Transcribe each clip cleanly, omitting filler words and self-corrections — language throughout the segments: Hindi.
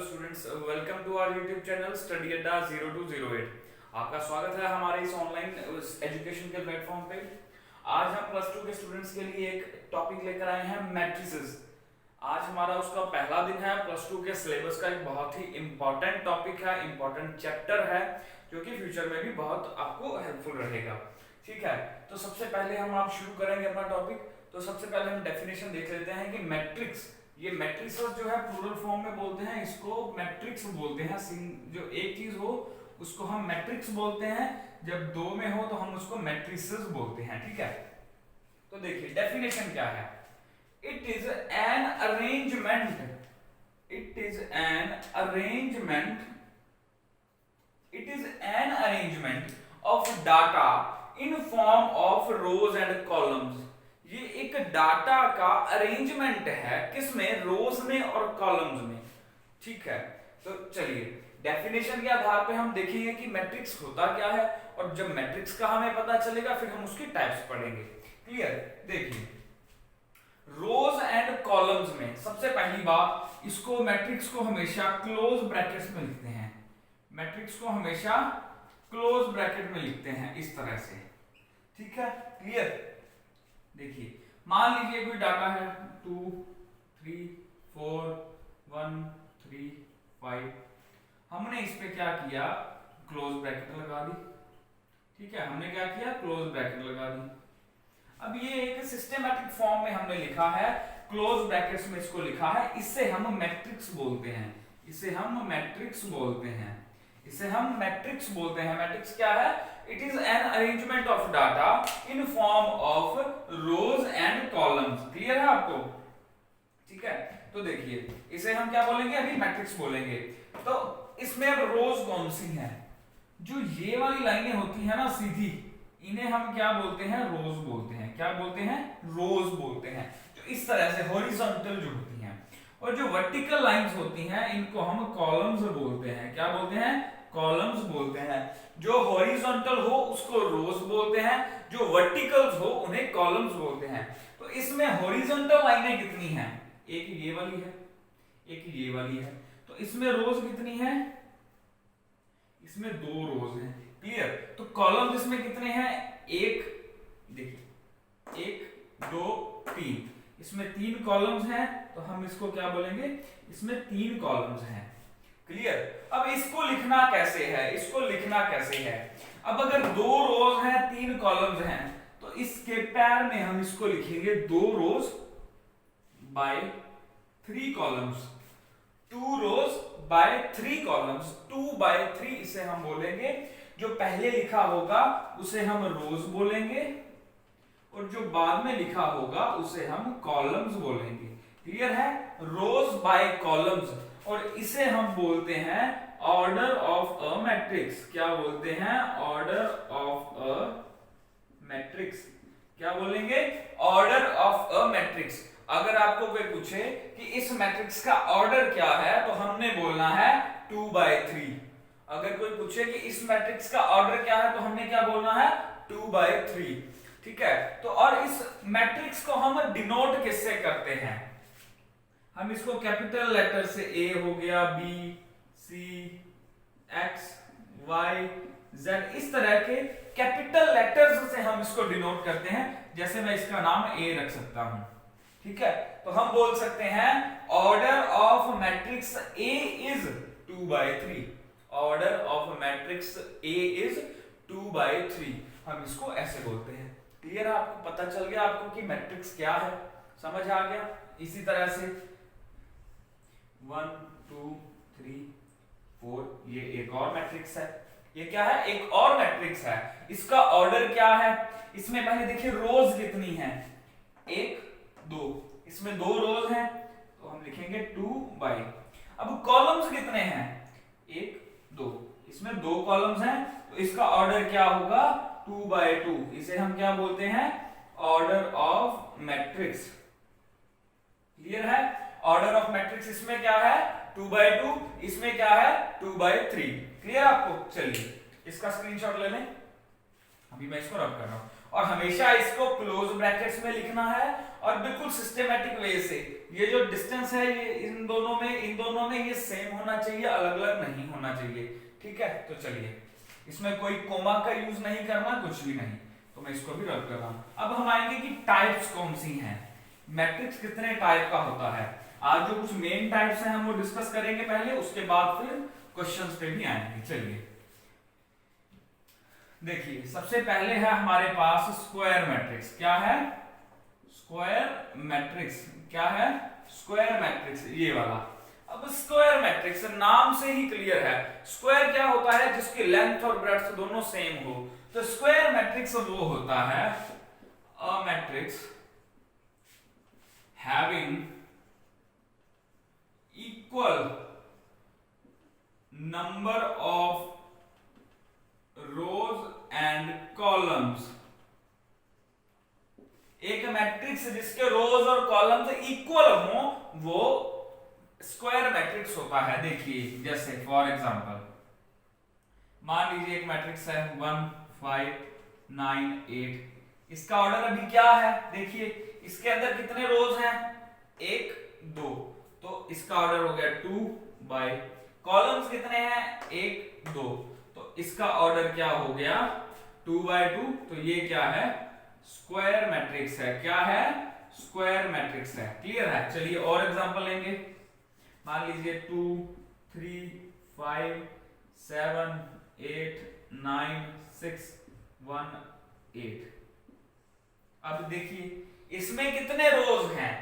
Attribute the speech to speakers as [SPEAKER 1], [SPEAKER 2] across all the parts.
[SPEAKER 1] Students, welcome to our YouTube channel study Adda 0208। आपका स्वागत है हमारे इस ऑनलाइन एजुकेशन के प्लेटफॉर्म पे। आज हम प्लस टू के स्टूडेंट्स के लिए एक टॉपिक लेकर आए हैं, मैट्रिसेस। आज हमारा उसका पहला दिन है। प्लस टू के सिलेबस का एक बहुत ही इंपॉर्टेंट टॉपिक है, इंपॉर्टेंट चैप्टर है, जो कि फ्यूचर में भी बहुत आपको हेल्पफुल रहेगा। ठीक है, तो सबसे पहले हम आप शुरू करेंगे अपना टॉपिक। तो सबसे पहले हम डेफिनेशन देख लेते हैं कि मैट्रिक्स, ये मैट्रिसेस जो है प्लूरल फॉर्म में बोलते हैं, इसको मैट्रिक्स बोलते हैं। जो एक चीज हो उसको हम मैट्रिक्स बोलते हैं, जब दो में हो तो हम उसको मैट्रिसेस बोलते हैं। ठीक है, तो देखिए डेफिनेशन क्या है। It is an arrangement, it is an arrangement, it is an arrangement of data in form of rose and columns. ये एक डाटा का अरेंजमेंट है, किसमें? रोज में और कॉलम्स में। ठीक है, तो चलिए डेफिनेशन के आधार पे हम देखेंगे कि मैट्रिक्स होता क्या है, और जब मैट्रिक्स का हमें पता चलेगा फिर हम उसकी टाइप्स पढ़ेंगे। क्लियर? देखिए रोज एंड कॉलम्स में सबसे पहली बात, इसको मैट्रिक्स को हमेशा क्लोज ब्रैकेट्स में लिखते हैं। मैट्रिक्स को हमेशा क्लोज ब्रैकेट में लिखते हैं इस तरह से। ठीक है, क्लियर? देखिए मान लीजिए कोई डाटा है 2 3 4 1 3 5, हमने इस पे क्या किया? क्लोज ब्रैकेट लगा दी। ठीक है, हमने क्या किया? क्लोज ब्रैकेट लगा दी। अब ये एक सिस्टेमैटिक फॉर्म में हमने लिखा है, क्लोज ब्रैकेट्स में इसको लिखा है, इससे हम मैट्रिक्स बोलते हैं, इसे हम मैट्रिक्स बोलते हैं, इसे हम मैट्रिक्स बोलते हैं। मैट्रिक्स क्या है? It is an arrangement of data in form of rose and columns. Clear है आपको? ठीक है, तो देखिए इसे हम क्या बोलेंगे? अभी मैट्रिक्स बोलेंगे। तो इसमें अब रोज कौन सी है? जो ये वाली लाइनें होती है ना सीधी, इन्हें हम क्या बोलते हैं? रोज बोलते हैं। क्या बोलते हैं? रोज बोलते हैं। जो इस तरह से हॉरिजॉन्टल जो होती हैं, और जो वर्टिकल लाइंस होती हैं इनको हम कॉलम्स बोलते हैं। क्या बोलते हैं? कॉलम्स बोलते हैं। जो हॉरिजॉन्टल हो उसको रोज बोलते हैं, जो वर्टिकल्स हो उन्हें कॉलम्स बोलते हैं। तो इसमें हॉरिजॉन्टल लाइनें कितनी हैं? एक ये वाली है, एक ये वाली है। तो इसमें रोज कितनी है? इसमें 2 रोज हैं। क्लियर? तो कॉलम्स इसमें कितने हैं? एक, देखिए 1 2 3, इसमें 3 कॉलम्स हैं, तो हम इसको क्या बोलेंगे? इसमें 3 कॉलम्स हैं। क्लियर? अब इसको लिखना कैसे है? इसको लिखना कैसे है? अब अगर 2 रोज हैं 3 कॉलम्स हैं, तो इसके पैर में हम इसको लिखेंगे 2 रोज बाय 3 कॉलम्स, 2 रोज बाय 3 कॉलम्स, 2 बाय 3 इसे हम बोलेंगे। जो पहले लिखा होगा उसे हम रोज बोलेंगे, और जो बाद में लिखा होगा उसे हम कॉलम्स बोलेंगे। क्लियर है? रोज बाय कॉलम्स, और इसे हम बोलते हैं ऑर्डर ऑफ अ मैट्रिक्स। क्या बोलते हैं? Order of a matrix. क्या बोलेंगे? Order of a matrix. अगर आपको कोई पूछे कि इस मैट्रिक्स का ऑर्डर क्या है, तो हमने बोलना है 2 by 3। अगर कोई पूछे कि इस मैट्रिक्स का ऑर्डर क्या है, तो हमने क्या बोलना है? 2 by 3। ठीक है, तो और इस मैट्रिक्स को हम डिनोट किससे करते हैं? हम इसको कैपिटल लेटर से, ए हो गया, B C X Y Z, इस तरह के कैपिटल लेटर्स से हम इसको डिनोट करते हैं। जैसे मैं इसका नाम ए रख सकता हूं। ठीक है, तो हम बोल सकते हैं order of matrix A is 2 by 3। Order of matrix A is 2 by 3, हम इसको ऐसे बोलते हैं। क्लियर है? आपको पता चल गया आपको कि मैट्रिक्स क्या है? समझ आ गया? इसी तरह से 1 2 3 4, ये एक और मैट्रिक्स है। ये क्या है? एक और मैट्रिक्स है। इसका ऑर्डर क्या है? इसमें पहले देखिए रोज कितनी है? 1 2, इसमें 2 रोज हैं, तो हम लिखेंगे 2 by। अब कॉलम्स कितने हैं? 1 2, इसमें 2 कॉलम्स हैं, तो इसका ऑर्डर क्या होगा? 2 by 2। इसे हम क्या बोलते हैं? Order of matrix. क्लियर है? ऑर्डर ऑफ मैट्रिक्स इसमें क्या है? 2 by 2, इसमें क्या है? 2 by 3। क्लियर आपको? चलिए इसका स्क्रीनशॉट ले लें, अभी मैं इसको रब कर रहा हूं। और हमेशा इसको क्लोज ब्रैकेट्स में लिखना है और बिल्कुल सिस्टमैटिक वे से। ये जो डिस्टेंस है ये इन दोनों में ये सेम होना चाहिए, अलग अलग नहीं होना चाहिए। ठीक है, तो चलिए इसमें कोई कोमा का यूज नहीं करना, कुछ भी नहीं, तो मैं इसको भी रद्द कर रहा हूं। अब हम आएंगे कि टाइप्स कौन सी हैं, मैट्रिक्स कितने टाइप का होता है। आज जो कुछ मेन टाइप्स हैं हम वो डिस्कस करेंगे पहले, उसके बाद फिर क्वेश्चंस पे भी आएंगे। चलिए देखिए, सबसे पहले है हमारे पास स्क्वायर मैट्रिक्स। क्या है? Square matrix. क्या है? स्क्वायर मैट्रिक्स, ये वाला। अब स्क्वायर मैट्रिक्स नाम से ही क्लियर है, स्क्वायर क्या होता है? जिसकी लेंथ और ब्रेड्थ दोनों सेम हो। तो स्क्वायर मैट्रिक्स वो होता है a matrix having equal number of rose and columns. एक मैट्रिक्स जिसके रोज और कॉलम्स इक्वल हो वो स्क्वायर मैट्रिक्स होता है। देखिए जैसे फॉर एग्जांपल मान लीजिए एक मैट्रिक्स है 1 5 9 8। इसका ऑर्डर अभी क्या है? देखिए इसके अंदर कितने रोज हैं? 1 2, तो इसका ऑर्डर हो गया 2 बाय। कॉलम्स कितने हैं? 1 2, तो इसका ऑर्डर क्या हो गया? 2 बाय 2। तो ये क्या है? स्क्वायर मैट्रिक्स है। क्या है? स्क्वायर मैट्रिक्स है। क्लियर है? चलिए और एग्जांपल लेंगे। मान लीजिए 2 3 5 7 8 9 6 1 8। अब देखिए इसमें कितने रोज हैं?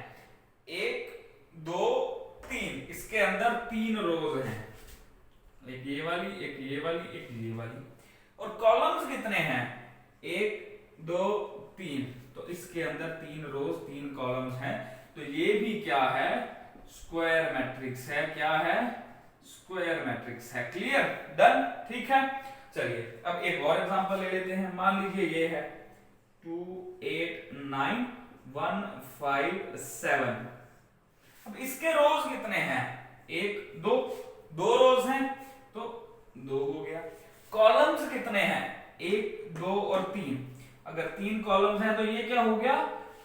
[SPEAKER 1] 1 2 3। इसके अंदर 3 रोज हैं, एक ये वाली, एक ये वाली, एक ये वाली। और कॉलम्स कितने हैं? 1 2 3। तो इसके अंदर 3 रोज 3 कॉलम्स हैं। तो ये भी क्या है? स्क्वायर मैट्रिक्स है। क्या है? स्क्वायर मैट्रिक्स है। क्लियर? डन? ठीक है, चलिए अब एक और एग्जांपल ले लेते हैं। मान लीजिए ये है 2 8 9 1 5 7। अब इसके रोज कितने हैं? 1 2, 2 रोज हैं तो 2 हो गया। कॉलम्स कितने हैं? 1 2 और 3। अगर 3 कॉलम्स हैं तो ये क्या हो गया?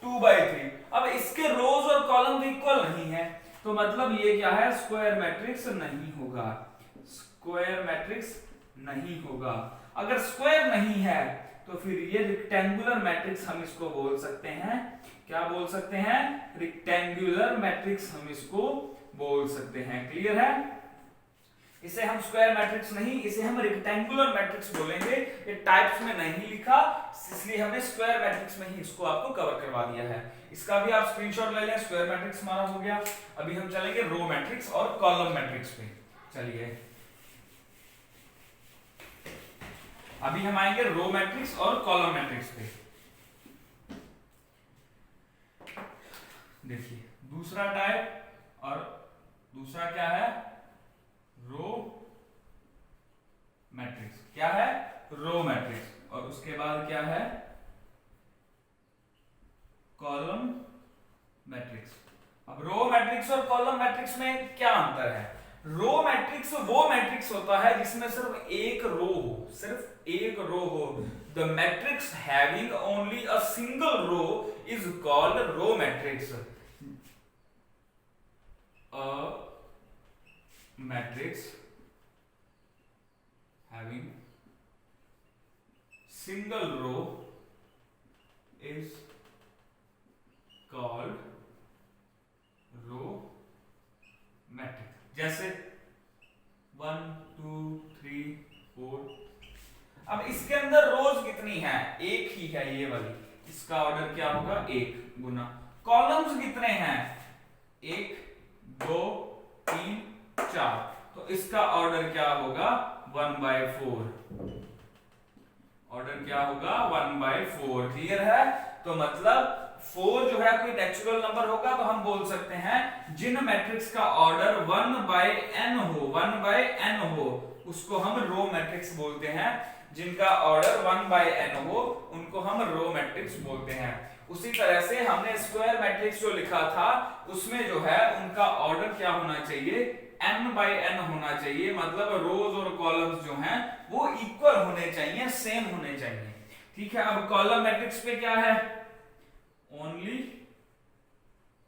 [SPEAKER 1] 2 बाई 3। अब इसके रोज और कॉलम्स इक्वल नहीं है, तो मतलब ये क्या है? स्क्वायर मैट्रिक्स नहीं होगा। स्क्वायर मैट्रिक्स नहीं होगा। अगर स्क्वायर नहीं है तो फिर ये रेक्टेंगुलर मैट्रिक्स हम इसको बोल सकते हैं। क्या बोल सकते हैं? रेक्टेंगुलर मैट्रिक्स हम इसको बोल सकते हैं। क्लियर है? इसे हम स्क्वायर मैट्रिक्स नहीं, इसे हम रेक्टेंगुलर मैट्रिक्स बोलेंगे। ये टाइप्स में नहीं लिखा, इसलिए हमने स्क्वायर मैट्रिक्स में ही इसको आपको कवर करवा दिया है। इसका भी आप स्क्रीनशॉट ले लें। स्क्वायर मैट्रिक्स हमारा हो गया। अभी हम चलेंगे रो मैट्रिक्स और कॉलम मैट्रिक्स पे। चलिए अभी हम आएंगे रो मैट्रिक्स और कॉलम मैट्रिक्स पे। देखिए दूसरा टाइप, और दूसरा क्या है? Row matrix. क्या है? Row matrix. और उसके बाद क्या है? Column matrix. अब रो मैट्रिक्स और कॉलम मैट्रिक्स में क्या अंतर है? रो मैट्रिक्स वो मैट्रिक्स होता है जिसमें सिर्फ एक रो हो, सिर्फ एक रो हो। The matrix having only a single row is called row matrix. Matrix having single row is called row matrix। जैसे 1 2 3 4। अब इसके अंदर रोज कितनी है? एक ही है, ये वाली। इसका ऑर्डर क्या होगा? 1 गुना। कॉलम्स कितने हैं? 1 2 3 4। तो इसका ऑर्डर क्या होगा? 1/4। ऑर्डर क्या होगा? 1/4। क्लियर है? तो मतलब 4 जो है कोई नेचुरल नंबर होगा तो हम बोल सकते हैं जिन मैट्रिक्स का ऑर्डर 1/n हो, 1/n हो, उसको हम रो मैट्रिक्स बोलते हैं। जिनका ऑर्डर 1/n हो उनको हम रो मैट्रिक्स बोलते हैं। उसी तरह से हमने स्क्वायर मैट्रिक्स जो लिखा था उसमें जो है उनका ऑर्डर क्या होना चाहिए? n/n होना चाहिए। मतलब रोज और कॉलम्स जो हैं वो इक्वल होने चाहिए, सेम होने चाहिए। ठीक है। अब कॉलम मैट्रिक्स पे क्या है, only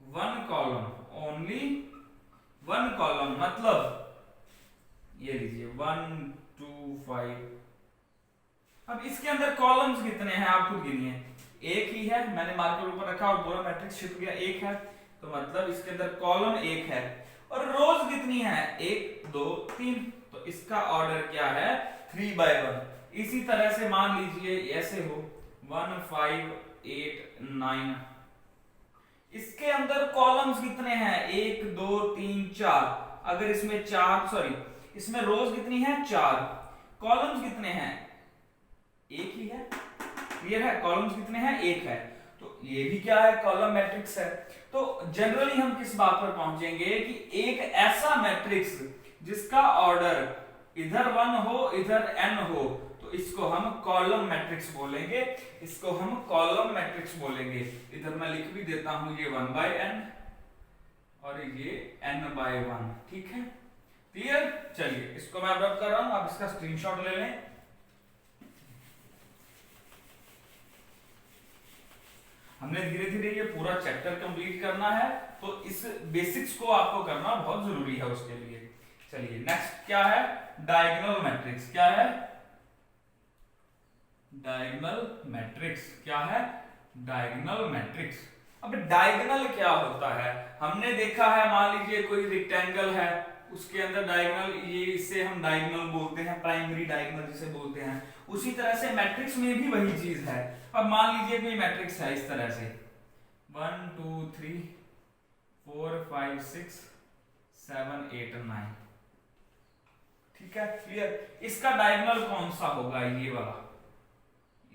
[SPEAKER 1] one column, only one column, मतलब ये लीजिए 1 2 5। अब इसके अंदर कॉलम्स कितने हैं आप खुद गिनिए, एक ही है, मैंने मार्कर ऊपर रखा और पूरा मैट्रिक्स छिप गया, एक है, तो मतलब इसके अंदर कॉलम एक है। और रोज कितनी है, 1 2 3, तो इसका ऑर्डर क्या है 3 by 1। इसी तरह से मान लीजिए ऐसे हो 1 5 8 9, इसके अंदर कॉलम्स कितने हैं 1 2 3 4, अगर इसमें इसमें रोज कितनी है 4, कॉलम्स कितने हैं एक ही है, क्लियर है, कॉलम्स कितने हैं एक है, तो ये भी क्या है कॉलम मैट्रिक्स है। तो जनरली हम किस बात पर पहुंचेंगे कि एक ऐसा मैट्रिक्स जिसका ऑर्डर इधर 1 हो इधर n हो, तो इसको हम कॉलम मैट्रिक्स बोलेंगे, इसको हम कॉलम मैट्रिक्स बोलेंगे। इधर मैं लिख भी देता हूं ये 1 by n और ये n by 1, ठीक है, क्लियर। चलिए इसको मैं रब कर रहा हूं, आप इसका स्क्रीनशॉट ले लें। हमने धीरे धीरे ये पूरा चैप्टर कंप्लीट करना है, तो इस बेसिक्स को आपको करना बहुत जरूरी है उसके लिए। चलिए नेक्स्ट क्या है, डायगोनल मैट्रिक्स। क्या है डायगोनल मैट्रिक्स, क्या है डायगोनल मैट्रिक्स। अब डायगोनल क्या होता है, हमने देखा है, मान लीजिए कोई रेक्टेंगल है, उसके अंदर डायगोनल, ये इसे हम डायगोनल बोलते हैं, प्राइमरी डायगोनल जिसे बोलते हैं। उसी तरह से मैट्रिक्स में भी वही चीज है। अब मान लीजिए कोई मैट्रिक्स है इस तरह से 1 2 3 4 5 6 7 8 9, ठीक है, क्लियर। इसका डायगोनल कौन सा होगा,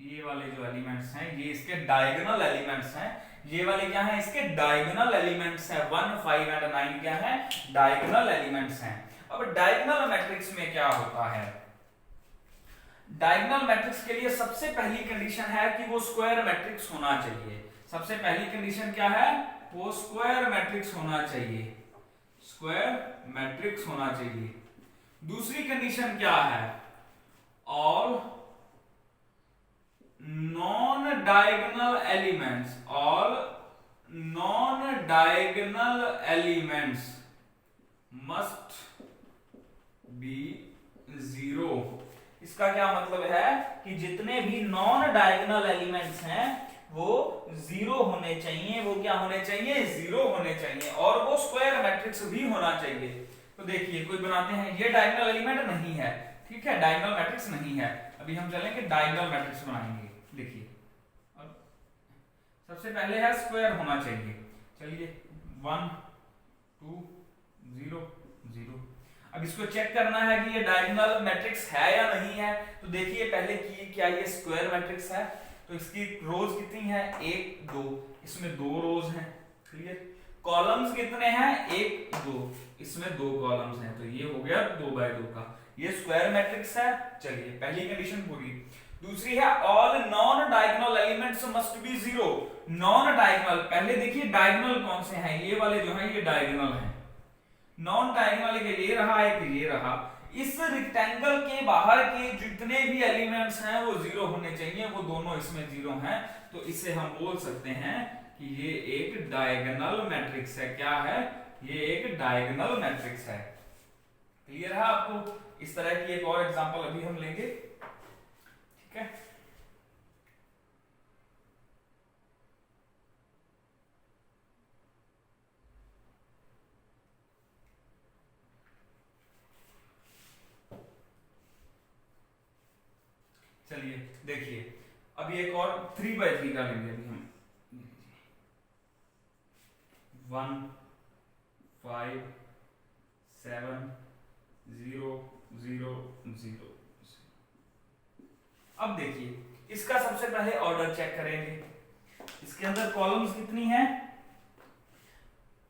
[SPEAKER 1] ये वाले जो एलिमेंट्स हैं ये इसके डायगोनल एलिमेंट्स हैं। ये वाले क्या हैं, इसके डायगोनल एलिमेंट्स हैं। 1 5 और 9 क्या है, डायगोनल एलिमेंट्स हैं। अब डायगोनल मैट्रिक्स में क्या होता है, डायगोनल मैट्रिक्स के लिए सबसे पहली कंडीशन है कि वो स्क्वायर मैट्रिक्स होना चाहिए। सबसे पहली कंडीशन क्या है, वो स्क्वायर मैट्रिक्स होना चाहिए, स्क्वायर मैट्रिक्स होना चाहिए। दूसरी कंडीशन क्या है, all non diagonal elements, all non diagonal elements must be 0। इसका क्या मतलब है कि जितने भी नॉन डायगोनल एलिमेंट्स हैं वो 0 होने चाहिए। वो क्या होने चाहिए, 0 होने चाहिए, और वो स्क्वायर मैट्रिक्स भी होना चाहिए। तो देखिए कोई बनाते हैं, ये डायगोनल एलिमेंट नहीं है, ठीक है, डायगोनल मैट्रिक्स नहीं है। अभी हम चलेंगे डायगोनल मैट्रिक्स बनाएंगे। देखिए अब सबसे पहले है स्क्वायर होना चाहिए। चलिए 1 2 0 0। अब इसको चेक करना है कि ये डायगोनल मैट्रिक्स है या नहीं है। तो देखिए पहले कि क्या ये स्क्वायर मैट्रिक्स है, तो इसकी रोज कितनी है 1 2, इसमें 2 रोज हैं, क्लियर। कॉलम्स कितने हैं 1 2, इसमें 2 कॉलम्स हैं, तो ये हो गया 2 by 2 का, ये स्क्वायर मैट्रिक्स है। चलिए पहली कंडीशन पूरी। दूसरी है all non diagonal elements must be 0। Non diagonal, पहले देखिए डायगोनल कौन से हैं, ये वाले जो हैं ये डायगोनल हैं। नॉन डायगोनल के ये रहा, एक ये रहा। इस रेक्टेंगल के बाहर के जितने भी एलिमेंट्स हैं वो 0 होने चाहिए, वो दोनों इसमें 0 हैं, तो इसे हम बोल सकते हैं कि ये एक डायगोनल मैट्रिक्स है। क्या है, ये एक डायगोनल मैट्रिक्स है। क्लियर है आपको। इस तरह की एक और एग्जांपल अभी हम लेंगे, ठीक है। चलिए देखिए अभी एक और 3 by 3 का लेंगे अभी हम। 1 5 7 0 0 0। अब देखिए इसका सबसे पहले ऑर्डर चेक करेंगे। इसके अंदर कॉलम्स कितनी है,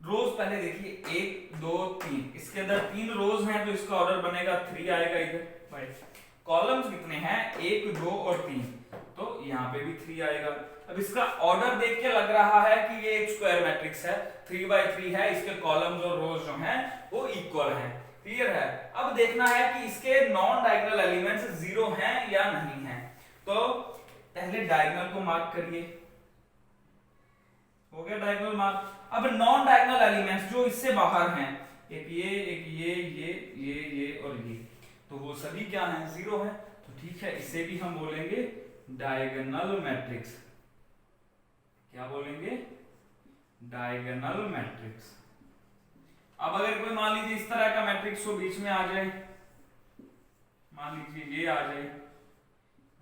[SPEAKER 1] रोज पहले देखिए 1 2 3, इसके अंदर 3 रोज हैं, तो इसका ऑर्डर बनेगा 3 आएगा इधर। कॉलम्स कितने हैं 1 2 और 3, तो यहाँ पे भी 3 आएगा। अब इसका ऑर्डर देख के लग रहा है कि ये एक स्क्वायर मैट्रिक्स है, 3 by 3 है, इसके कॉलम्स और रोज जो हैं वो इक्वल हैं, क्लियर है। अब देखना है कि इसके नॉन डायगोनल एलिमेंट्स 0 हैं या नहीं हैं। तो पहले डायगोनल को मार्क करिए, हो गया डायगोनल मार्क। अब नॉन डायगोनल एलिमेंट्स जो इससे बाहर हैं, एक ये और ये, तो वो सभी क्या हैं, जीरो है। तो ठीक है, इसे भी हम बोलेंगे डायगोनल मैट्रिक्स। क्या बोलेंगे, डायगोनल मैट्रिक्स। अब अगर कोई मान लीजिए इस तरह का मैट्रिक्स हो, बीच में आ जाए, मान लीजिए ये आ जाए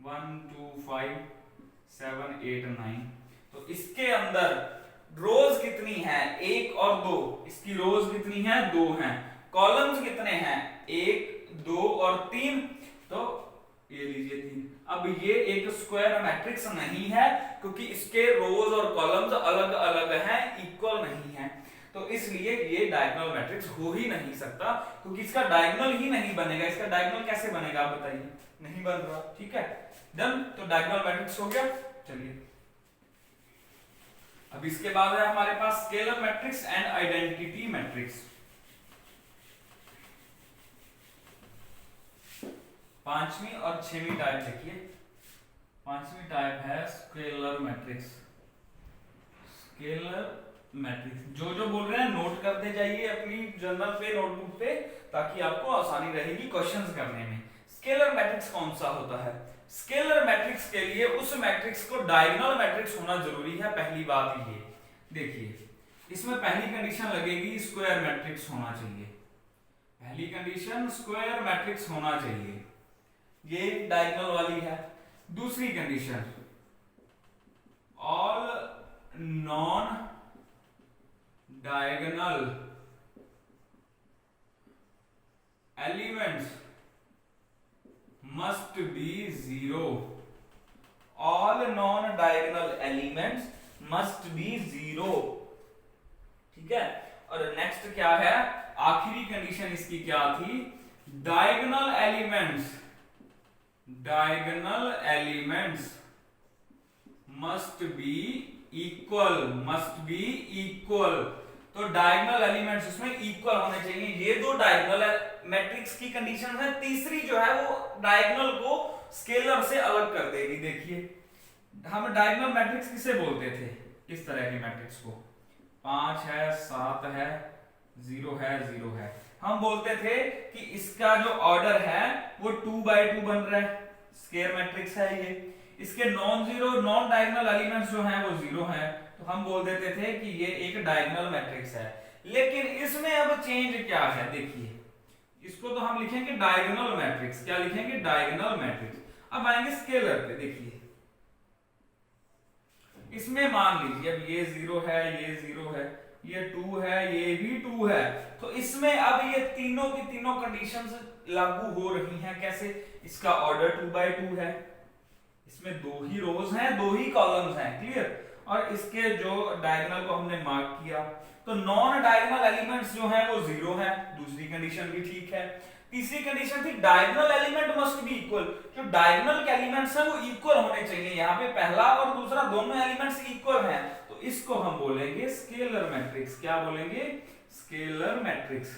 [SPEAKER 1] 1 2 5 7 8 9, तो इसके अंदर रोज कितनी है, 1 और 2, इसकी रोज कितनी है, 2 हैं। कॉलम्स कितने हैं, 1 2 और 3, तो ये लीजिए 3। अब ये एक स्क्वायर मैट्रिक्स नहीं है, क्योंकि इसके रोज और कॉलम्स अलग अलग हैं, इक्वल नहीं है, तो इसलिए ये डायगोनल मैट्रिक्स हो ही नहीं सकता, क्योंकि इसका डायगोनल ही नहीं बनेगा। इसका डायगोनल कैसे बनेगा आप बताइए, नहीं बन रहा। ठीक है, डन। तो डायगोनल मैट्रिक्स हो गया। चलिए अब इसके बाद है हमारे पास scalar matrix and identity matrix. पांचवी और छठवीं टाइप देखिए। पांचवी टाइप है स्केलर मैट्रिक्स। स्केलर मैट्रिक्स जो जो बोल रहे हैं नोट करते जाइए अपनी जर्नल पे, नोटबुक पे, ताकि आपको आसानी रहेगी क्वेश्चंस करने में। स्केलर मैट्रिक्स कौन सा होता है, स्केलर मैट्रिक्स के लिए उस मैट्रिक्स को डायगोनल मैट्रिक्स होना जरूरी है। पहली बात ये देखिए, इसमें पहली कंडीशन लगेगी स्क्वायर मैट्रिक्स होना चाहिए। पहली कंडीशन स्क्वायर मैट्रिक्स होना चाहिए, ये डायगोनल वाली है। दूसरी condition all non diagonal elements must be zero. All non diagonal elements must be zero. ठीक है, और नेक्स्ट क्या है, आखिरी कंडीशन इसकी क्या थी, diagonal elements must be equal. तो डायगोनल एलिमेंट्स उसमें इक्वल होने चाहिए। ये दो डायगोनल मैट्रिक्स की कंडीशन है। तीसरी जो है वो डायगोनल को स्केलर से अलग कर देगी। देखिए, हम डायगोनल मैट्रिक्स किसे बोलते थे, इस तरह के मैट्रिक्स को, 5 है 7 है 0 है 0 है, हम बोलते थे कि इसका जो ऑर्डर है वो 2 by 2 बन रहा है, स्क्वायर मैट्रिक्स है ये। इसके नॉन डायगोनल एलिमेंट्स जो हैं वो 0 हैं, तो हम बोल देते थे कि ये एक डायगोनल मैट्रिक्स है। लेकिन इसमें अब चेंज क्या है, देखिए, इसको तो हम लिखेंगे डायगोनल मैट्रिक्स। क्या लिखेंगे, डायगोनल मैट्रिक्स। अब आएंगे स्केलर पे, देखिए इसमें मान लीजिए अब ये 0 है, ये 0 है, ये 2 है, ये भी 2 है, तो इसमें अब ये तीनों की तीनों कंडीशंस लागू हो रही हैं। कैसे, इसका ऑर्डर 2 by 2 है, इसमें 2 ही रोज हैं 2 ही कॉलम्स हैं, क्लियर। और इसके जो डायगोनल को हमने मार्क किया, तो नॉन डायगोनल एलिमेंट्स जो हैं वो 0 हैं, दूसरी कंडीशन भी ठीक है। तीसरी कंडीशन थी diagonal element must be equal. जो डायगोनल एलिमेंट्स हैं वो इक्वल होने चाहिए। यहाँ पे पहला और दूसरा दोनों एलिमेंट्स इक्वल हैं, तो इसको हम बोलेंगे स्केलर मैट्रिक्स। क्या बोलेंगे, स्केलर मैट्रिक्स।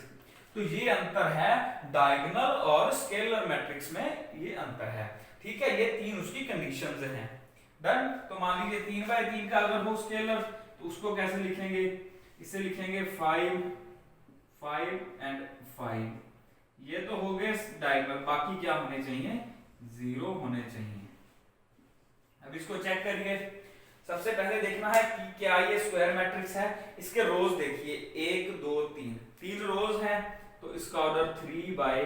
[SPEAKER 1] तो ये अंतर है डायगोनल और स्केलर मैट्रिक्स में, ये अंतर है। ठीक है, ये तीन उसकी कंडीशंस हैं। डन। तो मान लीजिए 3 by 3 का अगर हो स्केलर, तो उसको कैसे लिखेंगे, इसे लिखेंगे 5 5 and 5। ये तो हो गए डायगोनल, बाकी क्या होने चाहिए, 0 होने चाहिए। अब इसको चेक करिए। सबसे पहले देखना है कि क्या ये स्क्वायर मैट्रिक्स है। इसके रोज देखिए, 1 2 3, 3 रोज हैं, तो इसका ऑर्डर 3 by,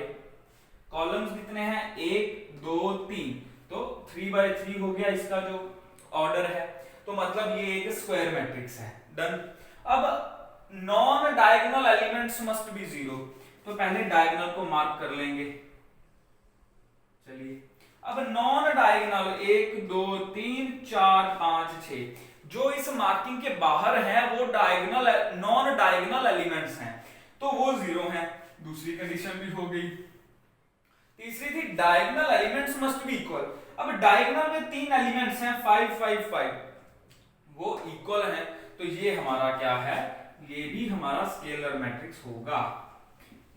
[SPEAKER 1] कॉलम्स कितने हैं, 1 2 3, तो 3 by 3 हो गया इसका जो ऑर्डर है। तो मतलब ये एक स्क्वायर मैट्रिक्स है। डन। अब non diagonal elements must be 0, तो पहले डायगोनल को मार्क कर लेंगे। चलिए, अब नॉन डायगोनल 1 2 3 4 5 6 जो इस मार्किंग के बाहर है वो डायगोनल नॉन डायगोनल एलिमेंट्स हैं, तो वो 0 हैं। दूसरी कंडीशन भी हो गई। तीसरी थी diagonal elements must be equal. अब डायगोनल में 3 एलिमेंट्स हैं 5 5 5, वो इक्वल हैं, तो ये हमारा क्या है, ये भी हमारा स्केलर मैट्रिक्स होगा।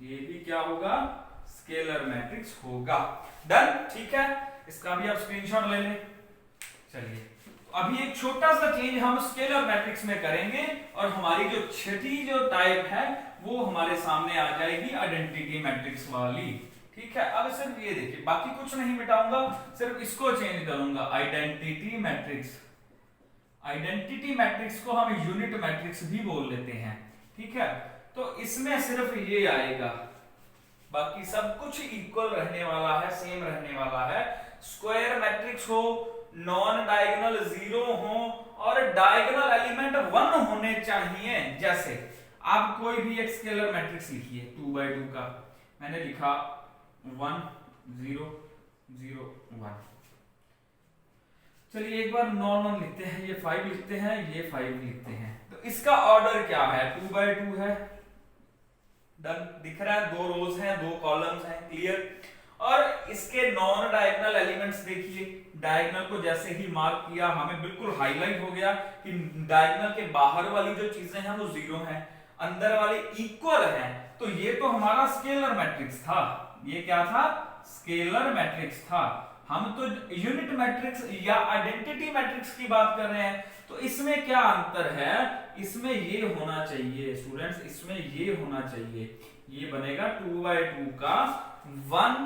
[SPEAKER 1] ये भी क्या होगा, स्केलर मैट्रिक्स होगा। डन। ठीक है, इसका भी आप स्क्रीनशॉट ले लें। चलिए अभी एक छोटा सा चेंज हम स्केलर मैट्रिक्स में करेंगे और हमारी जो छठी जो टाइप है वो हमारे सामने आ जाएगी आइडेंटिटी मैट्रिक्स वाली। ठीक है, अब सिर्फ ये देखिए, बाकी कुछ नहीं मिटाऊंगा, सिर्फ इसको चेंज करूंगा, आइडेंटिटी मैट्रिक्स। आइडेंटिटी मैट्रिक्स को हम यूनिट मैट्रिक्स भी बोल लेते हैं। ठीक है, तो इसमें सिर्फ ये आएगा, बाकी सब कुछ इक्वल रहने वाला है, सेम रहने वाला है। स्क्वायर मैट्रिक्स हो, नॉन डायगोनल जीरो हो और डायगोनल एलिमेंट 1 होने चाहिए। जैसे आप कोई भी एक स्केलर मैट्रिक्स लिखिए 2x2 का, मैंने लिखा 1 0 0 1। चलिए एक बार नॉर्मल लिखते हैं, ये 5 लिखते हैं, ये 5 लिखते हैं। तो इसका ऑर्डर क्या है, 2x2 है, डन, दिख रहा है, 2 रोज हैं, 2 कॉलम्स हैं, क्लियर। और इसके नॉन डायगोनल एलिमेंट्स देखिए, डायगोनल को जैसे ही मार्क किया हमें बिल्कुल हाईलाइट हो गया कि डायगोनल के बाहर वाली जो चीजें हैं वो 0 हैं, अंदर वाली इक्वल हैं। तो ये तो हमारा स्केलर मैट्रिक्स था, ये क्या था, स्केलर मैट्रिक्स था। हम तो यूनिट मैट्रिक्स या आइडेंटिटी मैट्रिक्स की बात कर रहे हैं। तो इसमें क्या अंतर है, इसमें ये होना चाहिए स्टूडेंट्स, इसमें ये होना चाहिए, ये बनेगा 2x2 का 1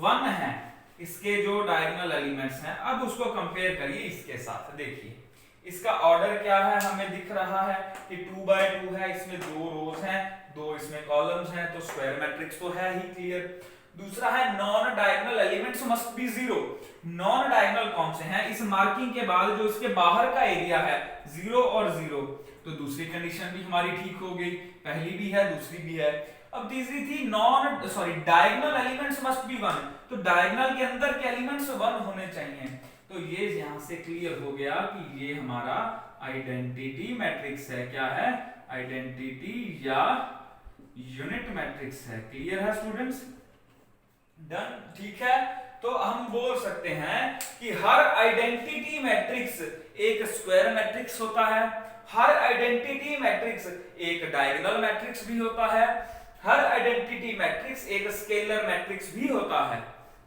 [SPEAKER 1] 1 है, इसके जो डायगोनल एलिमेंट्स हैं। अब उसको कंपेयर करिए इसके साथ, देखिए इसका ऑर्डर क्या है, हमें दिख रहा है कि 2x2 है, इसमें 2 रोज हैं, 2 इसमें कॉलम्स हैं, तो स्क्वायर मैट्रिक्स तो है ही, क्लियर। दूसरा है non diagonal elements must be 0। Non diagonal कौन से हैं, इस मार्किंग के बाद जो इसके बाहर का एरिया है 0 और 0, तो दूसरी कंडीशन भी हमारी ठीक हो गई, पहली भी है दूसरी भी है। अब तीसरी थी डायगोनल एलिमेंट्स मस्ट बी 1, तो डायगोनल के अंदर के एलिमेंट्स 1 होने चाहिए। तो ये यहां से क्लियर हो गया कि ये हमारा आइडेंटिटी मैट्रिक्स है। क्या है, आइडेंटिटी या यूनिट मैट्रिक्स है। क्लियर है स्टूडेंट्स, डन, ठीक है। तो हम बोल सकते हैं कि हर आइडेंटिटी मैट्रिक्स एक स्क्वायर मैट्रिक्स होता है, हर आइडेंटिटी मैट्रिक्स एक डायगोनल मैट्रिक्स भी होता है, हर आइडेंटिटी मैट्रिक्स एक स्केलर मैट्रिक्स भी होता है।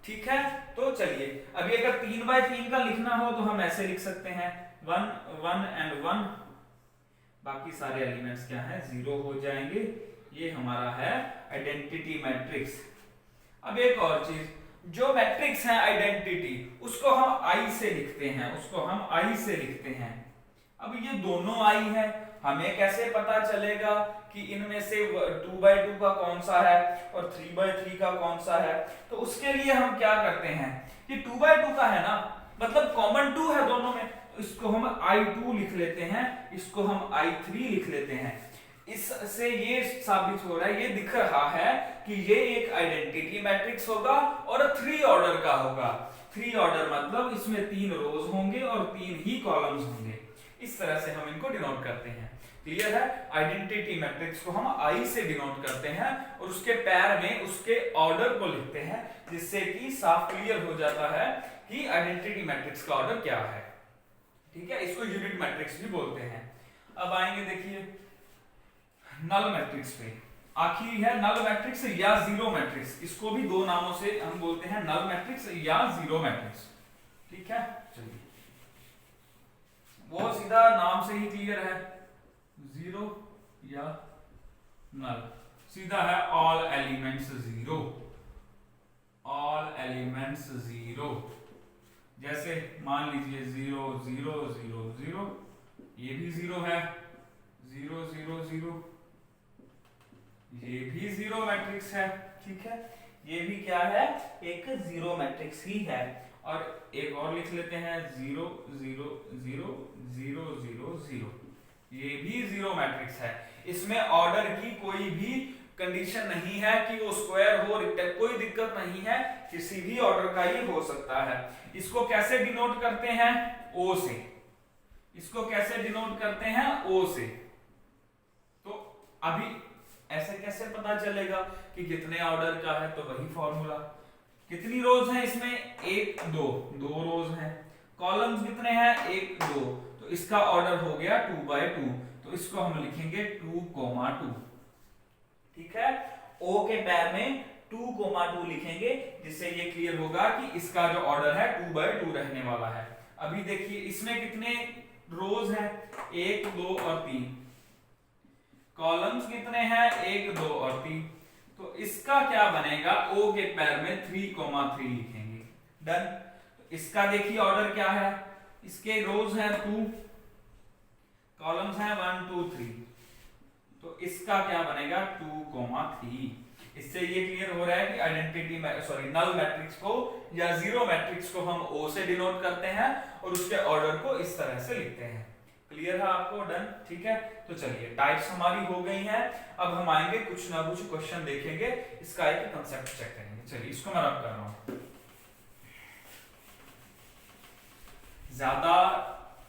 [SPEAKER 1] ठीक है, तो चलिए अभी अगर 3x3 का लिखना हो तो हम ऐसे लिख सकते हैं 1 1 एंड 1, बाकी सारे एलिमेंट्स क्या हैं, 0 हो जाएंगे। ये हमारा है आइडेंटिटी मैट्रिक्स। अब एक और चीज, जो मैट्रिक्स है आइडेंटिटी, उसको हम आई से लिखते हैं, उसको हम आई से लिखते हैं। अब ये दोनों आई है, हमें कैसे पता चलेगा कि इनमें से 2x2 का कौन सा है और 3x3 का कौन सा है। तो उसके लिए हम क्या करते हैं कि 2x2 का है ना, मतलब कॉमन 2 है दोनों में, तो इसको हम i2 लिख लेते हैं, इसको हम i3 लिख लेते हैं। इससे ये साबित हो रहा है, ये दिख रहा है कि ये एक आइडेंटिटी मैट्रिक्स होगा और 3 ऑर्डर का होगा। 3 ऑर्डर मतलब इसमें 3 रोज होंगे और 3 ही कॉलम्स होंगे। इस तरह से हम इनको डिनोट करते हैं। क्लियर है, आइडेंटिटी मैट्रिक्स को हम आई से डिनोट करते हैं और उसके पैर में उसके ऑर्डर को लिखते हैं, जिससे कि साफ क्लियर हो जाता है कि आइडेंटिटी मैट्रिक्स का ऑर्डर क्या है। ठीक है, इसको यूनिट मैट्रिक्स भी बोलते हैं। अब आएंगे देखिए नल मैट्रिक्स पे, आखिरी है नल मैट्रिक्स या जीरो मैट्रिक्स। इसको भी 2 नामों से हम बोलते हैं, नल मैट्रिक्स या जीरो मैट्रिक्स। ठीक है, चलिए वो सीधा नाम से ही क्लियर है, जीरो या नल, सीधा है ऑल एलिमेंट्स 0, ऑल एलिमेंट्स 0। जैसे मान लीजिए 0 0 0 0, ये भी 0 है, 0 0 0, ये भी 0 मैट्रिक्स है। ठीक है, ये भी क्या है, एक 0 मैट्रिक्स ही है। और एक और लिख लेते हैं 0 0 0 0 0 0, ये भी 0 मैट्रिक्स है। इसमें ऑर्डर की कोई भी कंडीशन नहीं है कि वो स्क्वायर हो, रेक्टेंगल, कोई दिक्कत नहीं है, किसी भी ऑर्डर का ये हो सकता है। इसको कैसे डिनोट करते हैं, O से। इसको कैसे डिनोट करते हैं, O से। तो अभी ऐसे कैसे पता चलेगा कि कितने ऑर्डर का है, तो वही फॉर्मूला। कितनी रोज हैं इसमें, 1 2 2 रोज हैं। कॉलम्स कितने हैं, 1 2, तो इसका ऑर्डर हो गया 2x2, तो इसको हम लिखेंगे 2, 2। ठीक है, O के पैर में 2, 2 लिखेंगे, जिससे ये क्लियर होगा कि इसका जो ऑर्डर है 2x2 रहने वाला है। अभी देखिए इसमें कितने रोज हैं, 1 2 और 3, कॉलम्स कितने हैं, 1 2 और 3। तो इसका क्या बनेगा, ओ के पैर में 3,3 लिखेंगे। डन। तो इसका देखिए ऑर्डर क्या है, इसके रोज हैं 2, कॉलम्स हैं 1 2 3, तो इसका क्या बनेगा 2,3। इससे ये क्लियर हो रहा है कि आइडेंटिटी नल मैट्रिक्स को या जीरो मैट्रिक्स को हम ओ से डिनोट करते हैं और उसके ऑर्डर को इस तरह से लिखते हैं। क्लियर है आपको? डन। ठीक है, तो चलिए टाइप्स हमारी हो गई हैं। अब हम आएंगे कुछ ना कुछ क्वेश्चन देखेंगे, इसका एक कंसेप्ट चेक करेंगे। चलिए इसको मैं रब कर रहा हूं, ज्यादा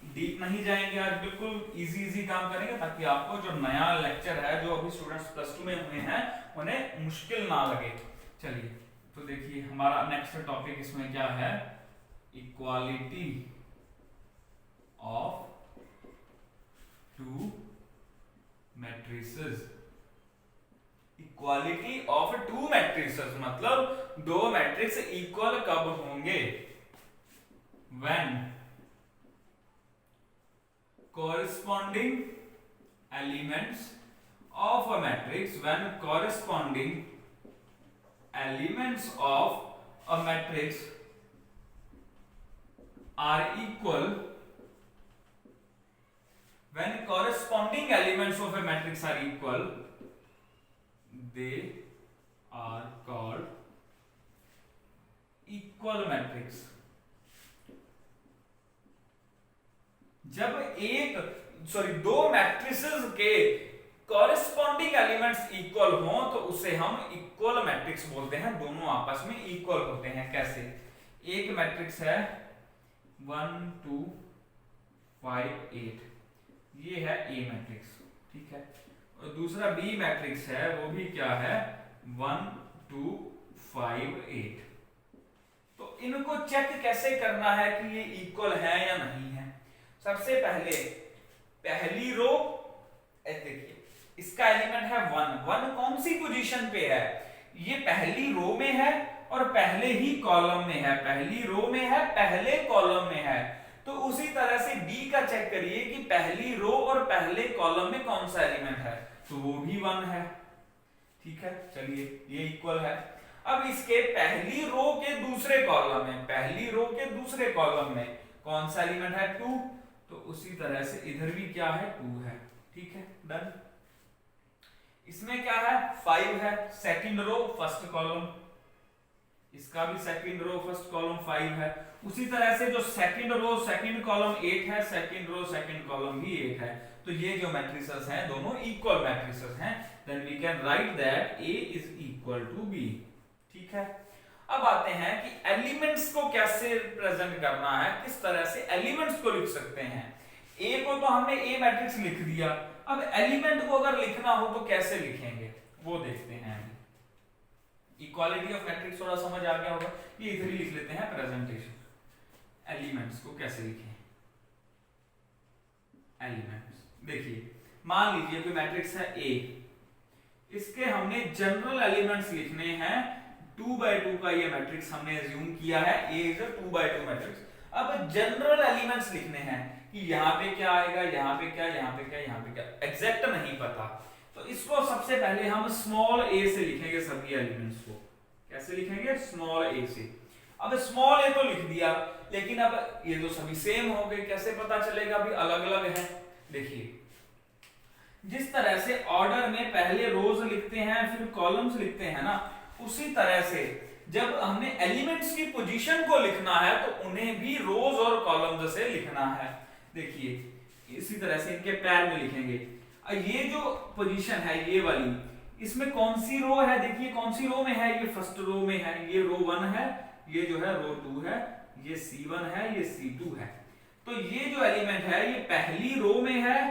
[SPEAKER 1] डीप नहीं जाएंगे आज, बिल्कुल इजी काम करेंगे ताकि आपको जो नया लेक्चर है, जो अभी स्टूडेंट्स प्लस 2 में हुए हैं, उन्हें मुश्किल ना लगे। चलिए तो देखिए हमारा नेक्स्ट टॉपिक इसमें क्या है, equality of to matrices. Equality of to matrices मतलब दो मैट्रिक्स इक्वल कब होंगे, when corresponding elements of a matrix, when corresponding elements of a matrix are equal, when corresponding elements of a matrix are equal, they are called equal matrix। जब दो मैट्रिसेस के कॉरेस्पॉन्डिंग एलिमेंट्स इक्वल हों तो उसे हम इक्वल मैट्रिक्स बोलते हैं, दोनों आपस में इक्वल होते हैं। कैसे, एक मैट्रिक्स है 1 2 5 8, ये है ए मैट्रिक्स, ठीक है, और दूसरा बी मैट्रिक्स है, वो भी क्या है 1 2 5 8। तो इनको चेक कैसे करना है कि ये इक्वल है या नहीं है। सबसे पहले पहली रो, देखिए इसका एलिमेंट है 1 कौन सी पोजीशन पे है, ये पहली रो में है और पहले ही कॉलम में है, पहली रो में है पहले कॉलम में है। तो उसी तरह से बी का चेक करिए कि पहली रो और पहले कॉलम में कौन सा एलिमेंट है, तो वो भी 1 है, ठीक है। चलिए ये इक्वल है। अब इसके पहली रो के दूसरे कॉलम में, पहली रो के दूसरे कॉलम में कौन सा एलिमेंट है 2, तो उसी तरह से इधर भी क्या है 2 है, ठीक है। डन। इसमें क्या है 5 है, सेकंड रो फर्स्ट कॉलम, इसका भी सेकंड रो फर्स्ट कॉलम 5 है। उसी तरह से जो सेकंड रो सेकंड कॉलम 8 है, सेकंड रो सेकंड कॉलम भी 8 है। तो ये जो मैट्रिसेस हैं दोनों इक्वल मैट्रिसेस हैं। Then we can write that A is equal to B, ठीक है। अब आते हैं कि एलिमेंट्स को कैसे प्रेजेंट करना है, किस तरह से एलिमेंट्स को लिख सकते हैं। ए को तो हमने ए मैट्रिक्स लिख दिया, अब एलिमेंट को अगर लिखना हो तो कैसे लिखेंगे वो देखते हैं। इक्वालिटी ऑफ मैट्रिक्स थोड़ा समझ आ गया होगा, ये इधर ही लिख लेते हैं प्रेजेंटेशन। एलिमेंट्स को कैसे लिखें, एलिमेंट्स देखिए मान लीजिए कोई मैट्रिक्स है ए, इसके हमने जनरल एलिमेंट्स लिखने हैं 2x2 का ये मैट्रिक्स हमने अज्यूम किया है, A is a 2x2 matrix. अब जनरल एलिमेंट्स लिखने हैं कि यहाँ पे क्या आएगा, यहाँ पे क्या, यहाँ पे क्या, यहाँ पे क्या, एग्जैक्ट नहीं पता। तो इसको सबसे पहले हम स्मॉल a से लिखेंगे सभी एलिमेंट्स को। कैसे लिखेंगे, स्मॉल a से। अब स्मॉल a तो लिख दिया, लेकिन अब ये तो सभी सेम हो गए, कैसे पता चलेगा भी अलग अलग है। देखिए जिस तरह से ऑर्डर में पहले रोज लिखते हैं फिर कॉलम्स लिखते हैं ना, उसी तरह से जब हमने एलिमेंट्स की पोजीशन को लिखना है तो उन्हें भी रोज और कॉलम्स से लिखना है। देखिए इसी तरह से इनके पैर में लिखेंगे। ये जो पोजीशन है ये वाली, इसमें कौन सी रो है, देखिए कौन सी रो में है, ये फर्स्ट रो में है, ये रो 1 है, ये जो है रो 2 है, ये C1 है, ये C2 है। तो ये जो एलिमेंट है ये पहली रो में है,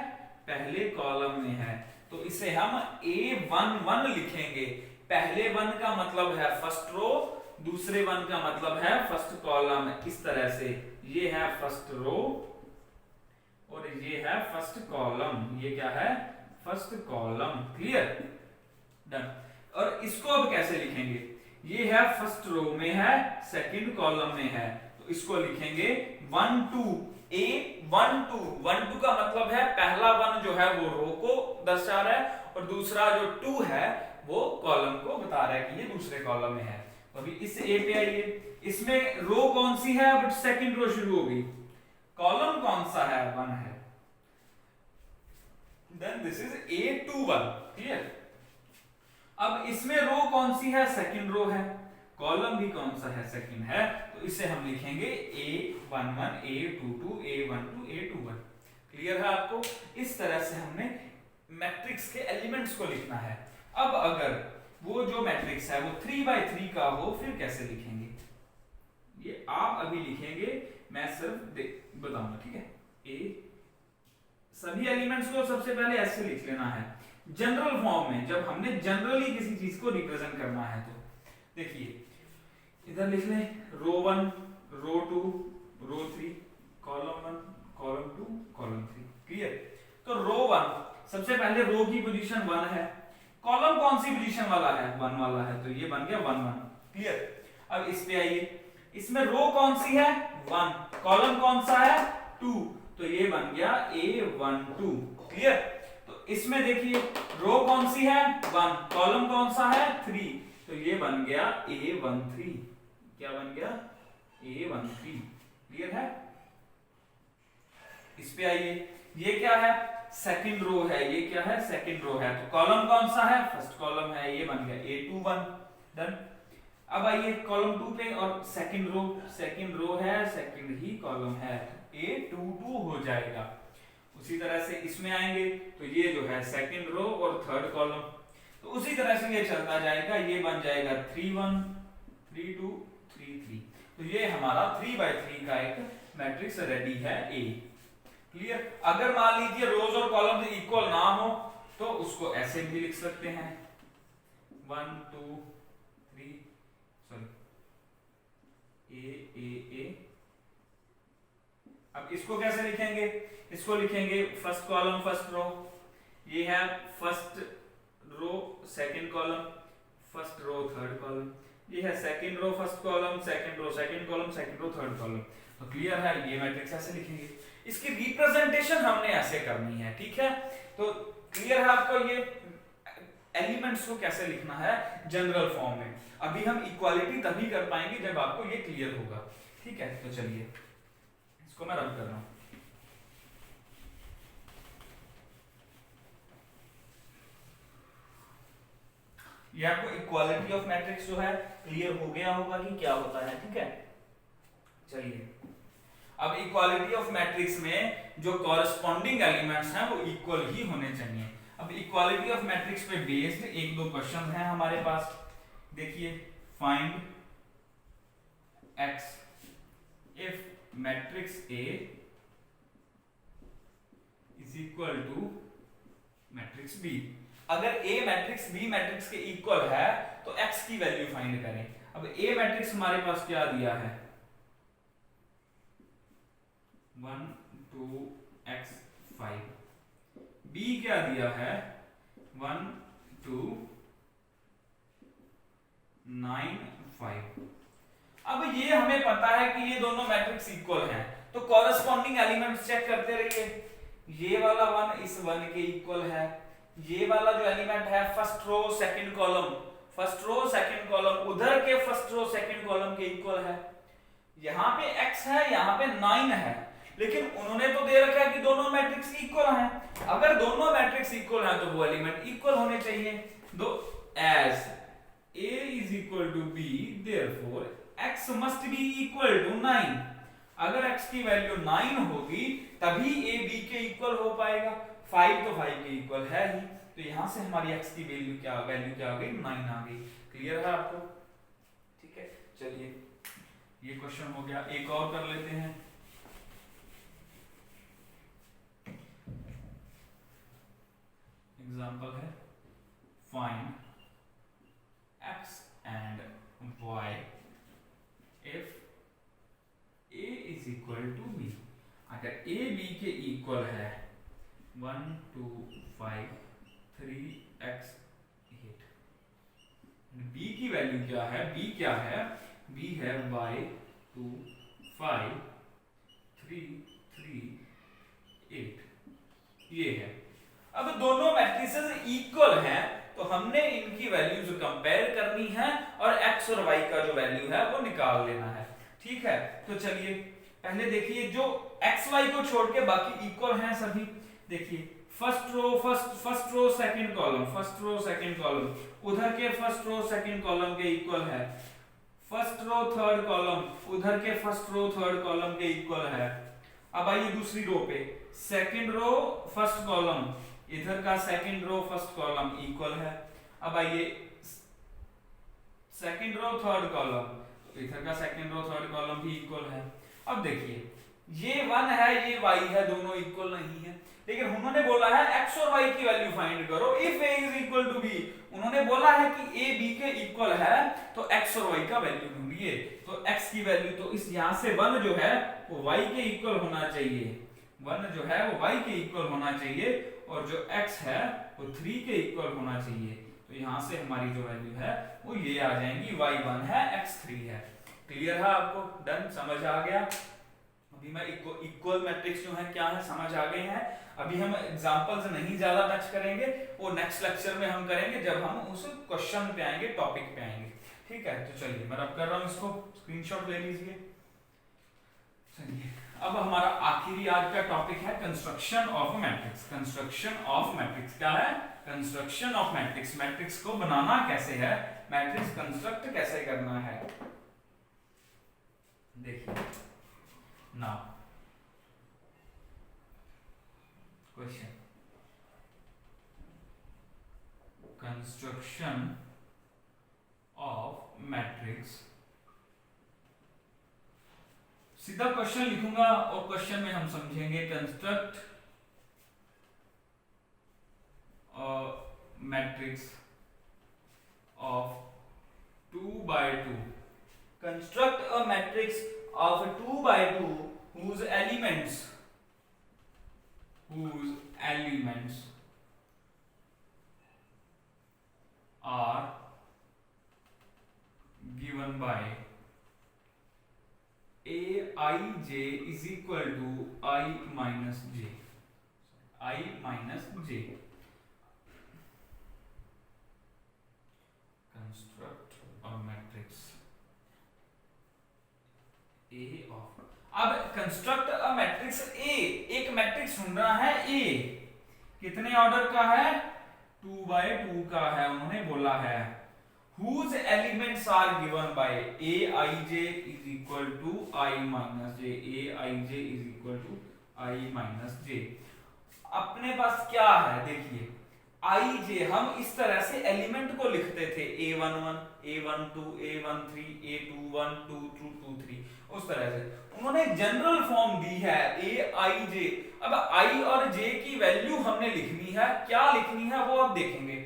[SPEAKER 1] पहले कॉलम में है, तो इसे हम A11 लिखेंगे। पहले 1 का मतलब है फर्स्ट रो, दूसरे 1 का मतलब है फर्स्ट कॉलम। इस तरह से ये है फर्स्ट रो और ये है फर्स्ट कॉलम, ये क्या है फर्स्ट कॉलम। Clear, done. और इसको अब कैसे लिखेंगे, ये है फर्स्ट रो में है, सेकंड कॉलम में है, तो इसको लिखेंगे A12 का मतलब है पहला वन जो है वो रो को दर्शा रहा है और दूसरा जो 2 है वो कॉलम को बता रहा है कि ये दूसरे कॉलम में है। तो अभी इस ए पे आइए, इसमें रो कौन सी है, बट सेकंड रो शुरू होगी, कॉलम कौन सा है, 1 है, then this is A21, clear. अब इसमें रो कौन सी है, सेकंड रो है, कॉलम भी कौन सा है, सेकंड है, तो इसे हम लिखेंगे A11 A22 A12 A21। Clear है आपको। इस तरह से हमने मैट्रिक्स के एलिमेंट्स को लिखना है। अब अगर वो जो मैट्रिक्स है वो 3x3 का हो फिर कैसे लिखेंगे, ये आप अभी लिखेंगे, मैं सिर्फ बताऊंगा, ठीक है। सभी एलिमेंट्स को सबसे पहले ऐसे लिख लेना है जनरल फॉर्म में, जब हमने जनरली किसी चीज को रिप्रेजेंट करना है। तो देखिए इधर लिख लें रो 1 रो 2 रो 3 कॉलम 1 कॉलम 2 कॉलम 3, क्लियर। तो रो 1 सबसे पहले रो की पोजीशन 1 है, कॉलम कौन सी पोजीशन वाला है, 1 वाला है, तो ये बन गया 1 1, क्लियर। अब इस पे आइए, इसमें रो कौन सी है, 1, कॉलम कौन सा है, 2, तो ये बन गया A12, क्लियर। तो इसमें देखिए रो कौन सी है, 1, कॉलम कौन सा है, 3, तो ये बन गया A13, क्या बन गया, A13, क्लियर है। इस पे आइए, ये क्या है, सेकंड रो है, ये क्या है, सेकंड रो है, तो कॉलम कौन सा है, फर्स्ट कॉलम है, ये बन गया A21, डन। अब आइए कॉलम 2 पे, और सेकंड रो है, सेकंड ही कॉलम है, A22 हो जाएगा। उसी तरह से इसमें आएंगे तो ये जो है सेकंड रो और थर्ड कॉलम, तो उसी तरह से ये चलता जाएगा, ये बन जाएगा 3 1 3 2 3 3, तो ये हमारा 3x3 का एक मैट्रिक्स रेडी है A, क्लियर। अगर मान लीजिए रोज और कॉलम इक्वल ना हो तो उसको ऐसे भी लिख सकते हैं 1 2 3 सॉरी A। अब इसको कैसे लिखेंगे, इसको लिखेंगे फर्स्ट कॉलम फर्स्ट रो, ये है first row second column, first row third column, ये है second row first column, second row second column, second row third column. तो क्लियर है, ये मैट्रिक्स ऐसे लिखेंगे। इसकी रिप्रेजेंटेशन हमने ऐसे करनी है, ठीक है। तो क्लियर है आपको ये एलिमेंट्स को कैसे लिखना है जनरल फॉर्म में। अभी हम इक्वालिटी तभी कर पाएंगे जब आपको ये क्लियर होगा, ठीक है। तो चलिए इसको मैं रब कर रहा हूं। ये आपको इक्वालिटी ऑफ मैट्रिक्स जो है क्लियर हो गया होगा कि क्या होता है, ठीक है। चलिए अब इक्वालिटी ऑफ मैट्रिक्स में जो कॉरेस्पॉन्डिंग एलिमेंट्स हैं वो इक्वल ही होने चाहिए। अब इक्वालिटी ऑफ मैट्रिक्स पे बेस्ड एक दो क्वेश्चन हैं हमारे पास, देखिए find x if matrix A is equal to matrix B। अगर A मैट्रिक्स B मैट्रिक्स के इक्वल है तो x की वैल्यू फाइंड करें। अब A मैट्रिक्स हमारे पास क्या दिया है 1 2 x 5, B क्या दिया है 1 2 9 5। अब ये हमें पता है कि ये दोनों मैट्रिक्स इक्वल हैं, तो कॉरेस्पॉन्डिंग एलिमेंट्स चेक करते रहिए। ये वाला 1 इस 1 के इक्वल है, ये वाला जो एलिमेंट है first row second column, first row second column उधर के फर्स्ट रो सेकंड कॉलम के इक्वल है। यहां पे x है, यहां पे 9 है, लेकिन उन्होंने तो दे रखा है कि दोनों मैट्रिक्स इक्वल हैं। अगर दोनों मैट्रिक्स इक्वल हैं तो वो एलिमेंट इक्वल होने चाहिए। दो as A is equal to B, therefore x must be equal to 9। अगर x की वैल्यू 9 होगी तभी A B के इक्वल हो पाएगा। 5 तो 5 के इक्वल है ही, तो यहां से हमारी x की वैल्यू क्या आ गई 9 आ गई। क्लियर है आपको, ठीक है। चलिए ये क्वेश्चन हो गया, एक और कर लेते हैं। एग्जांपल है find x and y if a is equal to b। अगर a b के इक्वल है 1 2 5 3 x 8, b की वैल्यू क्या है, b क्या है, b है y 2 5 8 ये है। अब दोनों मैट्रिसेस इक्वल हैं तो हमने इनकी वैल्यूज कंपेयर करनी है और x और y का जो वैल्यू है वो निकाल लेना है। ठीक है, तो चलिए पहले देखिए जो x y को छोड़ के बाकी इक्वल हैं सभी। देखिए फर्स्ट रो सेकंड कॉलम उधर के फर्स्ट रो सेकंड कॉलम के इक्वल है। फर्स्ट रो थर्ड कॉलम उधर के फर्स्ट रो थर्ड कॉलम के इक्वल है। अब आइए दूसरी रो पे, सेकंड रो फर्स्ट कॉलम इधर का second row first column equal है। अब आइए सेकंड रो थर्ड कॉलम, इधर का सेकंड रो थर्ड कॉलम भी इक्वल है। अब देखिए ये 1 है ये y है, दोनों इक्वल नहीं है, लेकिन उन्होंने बोला है x और y की वैल्यू फाइंड करो if a is equal to b। उन्होंने बोला है कि a b के इक्वल है तो x और y का वैल्यू ढूंढिए। तो x की वैल्यू तो इस यहां से 1 जो है वो y के इक्वल होना चाहिए, 1 जो है वो y के इक्वल होना चाहिए और जो x है वो 3 के इक्वल होना चाहिए। तो यहां से हमारी जो वैल्यू है वो ये आ जाएंगी, y1 है x 3 है। क्लियर है आपको? डन, समझ आ गया? अभी मैं इक्वल मैट्रिक्स जो है क्या है समझ आ गए हैं। अभी हम एग्जांपल्स नहीं ज्यादा टच करेंगे, वो नेक्स्ट लेक्चर में हम करेंगे जब हम उस क्वेश्चन पे आएंगे, टॉपिक पे आएंगे। ठीक है, तो चलिए मैं रब कर रहा हूं, इसको स्क्रीनशॉट ले लीजिए। चलिए अब हमारा आखिरी आज का टॉपिक है construction of matrix. Construction of matrix क्या है? कंस्ट्रक्शन ऑफ मैट्रिक्स, मैट्रिक्स को बनाना कैसे है, मैट्रिक्स कंस्ट्रक्ट कैसे करना है। देखिए now question, construction of matrix. सीधा क्वेश्चन लिखूंगा और क्वेश्चन में हम समझेंगे construct matrix of 2 by 2। Construct a matrix of 2 by 2 whose elements are given by aij is equal to I minus j। Construct a matrix A of, अब कंस्ट्रक्ट अ मैट्रिक्स A, एक मैट्रिक्स ढूंढ रहा है A, कितने ऑर्डर का है? 2 by 2 का है। उन्होंने बोला है whose elements are given by aij is equal to I minus j। aij is equal to I minus j। अपने पास क्या है? देखिए ij हम इस तरह से एलिमेंट को लिखते थे, a11 a12 a13 a21 a22 उस तरह से। उन्होंने जनरल फॉर्म दी है aij। अब i और j की वैल्यू हमने लिखनी है, क्या लिखनी है वो अब देखेंगे।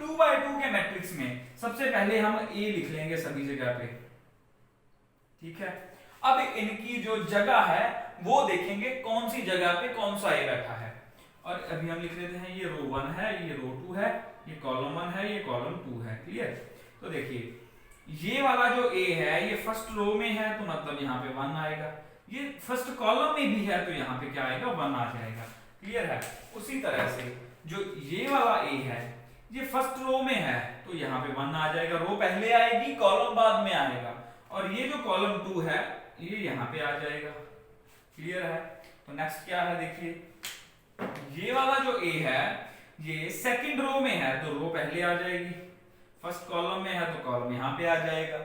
[SPEAKER 1] 2 by 2 के मैट्रिक्स में सबसे पहले हम a लिख लेंगे सभी जगह पे, ठीक है। अब इनकी जो जगह है वो देखेंगे कौन सी जगह पे कौन सा a बैठा है। और अभी हम लिख लेते हैं ये रो 1 है, ये रो 2 है, ये कॉलम 1 है, ये कॉलम 2 है। क्लियर? तो देखिए ये वाला जो a है ये फर्स्ट रो में है तो मतलब यहाँ पे 1 आएगा, ये फर्स्ट कॉलम में भी है तो यहाँ पे क्या आएगा? 1 आ जाएगा। क्लियर है? उसी तरह से जो ये वाला a है ये फर्स्ट रो में है तो यहाँ पे 1 आ जाएगा, रो पहले आएगी कॉलम बाद में आएगा। और ये जो कॉलम 2 है ये यहाँ पे आ जाएगा। क्लियर है? तो नेक्स्ट क्या है? देखिए ये वाला जो a है ये सेकंड रो में है तो रो पहले आ जाएगी, फर्स्ट कॉलम में है तो कॉलम यहाँ पे आ जाएगा।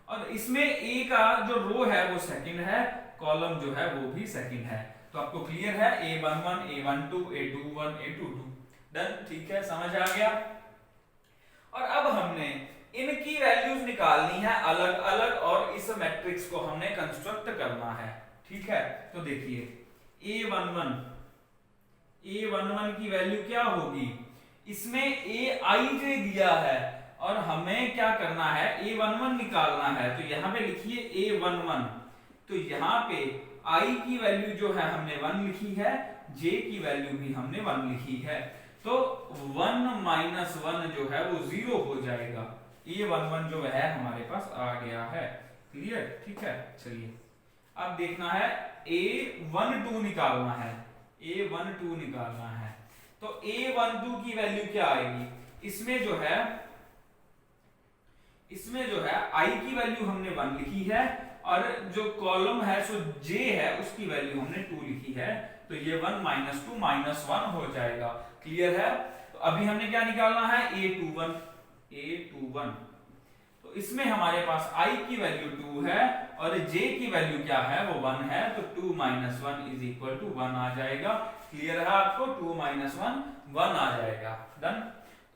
[SPEAKER 1] और इसमें a का जो रो है वो सेकंड है, कॉलम जो है वो भी सेकंड है। तो आपको क्लियर है a11 a12 a21 a22। Done, ठीक है, समझ आ गया। और अब हमने इनकी वैल्यूज निकालनी है अलग अलग और इस मैट्रिक्स को हमने कंस्ट्रक्ट करना है। ठीक है, तो देखिए a11 की वैल्यू क्या होगी? इसमें aij दिया है और हमें क्या करना है? a11 निकालना है। तो यहाँ पे लिखिए a11, तो यहाँ पे i की वैल्यू जो है हमने 1 लिखी है, j की वैल्यू भी हमने 1 लिखी है, तो 1 minus 1 जो है वो 0 हो जाएगा। a11 जो है हमारे पास आ गया है। क्लियर? ठीक है, चलिए अब देखना है A12 निकालना है, A12 निकालना है। तो A12 की वैल्यू क्या आएगी? इसमें जो है I की वैल्यू हमने 1 लिखी है और जो कॉलम है सो J है उसकी वैल्यू हमने 2 लिखी है, तो ये 1 - 2 -1 हो जाएगा। क्लियर है? तो अभी हमने क्या निकालना है? A21। तो इसमें हमारे पास I की वैल्यू 2 है और J की वैल्यू क्या है? वो 1 है, तो 2 - 1 = 1 आ जाएगा। क्लियर है आपको? 2 - 1 1 आ जाएगा। डन।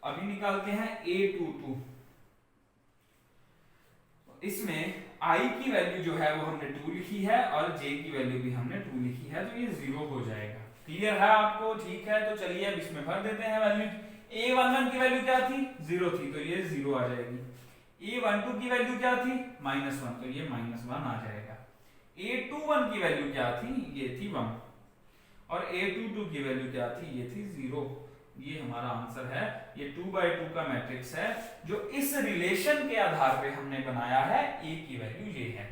[SPEAKER 1] अभी निकालते हैं A22। इसमें I की वैल्यू जो है वो हमने 2 लिखी है और J की वैल्यू भी हमने 2 लिखी है, तो ये 0 हो जाएगा। क्लियर है आपको? ठीक है, तो चलिए अब इसमें भर देते हैं वैल्यू। A11 की वैल्यू क्या थी? 0 थी, तो ये 0 आ जाएगी। A12 की वैल्यू क्या थी? -1, तो ये -1 आ जाएगा। A21 की वैल्यू क्या थी? ये थी 1 और A22 की वैल्यू क्या थी? ये थी 0। ये हमारा आंसर है। ये 2/2 का मैट्रिक्स है जो इस रिलेशन के आधार पे हमने बनाया है। A की वैल्यू ये है।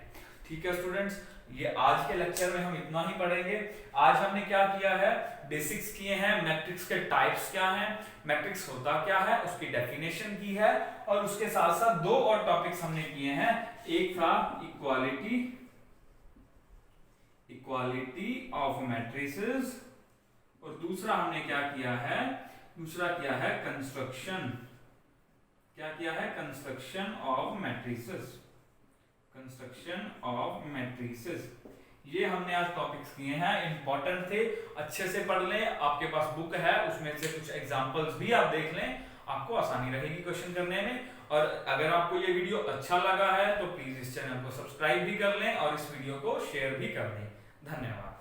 [SPEAKER 1] ठीक है स्टूडेंट्स, ये आज के लेक्चर में हम इतना ही पढ़ेंगे। आज हमने क्या किया है? बेसिक्स किए हैं, मैट्रिक्स के टाइप्स क्या हैं, मैट्रिक्स होता क्या है, उसकी डेफिनेशन की है और उसके साथ साथ 2 और टॉपिक्स हमने किए हैं। एक था इक्वालिटी ऑफ मैट्रिसेस और दूसरा हमने क्या किया है? दूसरा किया है कंस्ट्रक्शन। क्या किया है? Construction of matrices. Construction of matrices, ये हमने आज टॉपिक्स किए हैं। इंपॉर्टेंट थे, अच्छे से पढ़ लें। आपके पास बुक है, उसमें से कुछ एग्जांपल्स भी आप देख लें, आपको आसानी रहेगी क्वेश्चन करने में। और अगर आपको ये वीडियो अच्छा लगा है तो प्लीज इस चैनल को सब्सक्राइब भी कर लें और इस वीडियो को शेयर भी कर दें। धन्यवाद।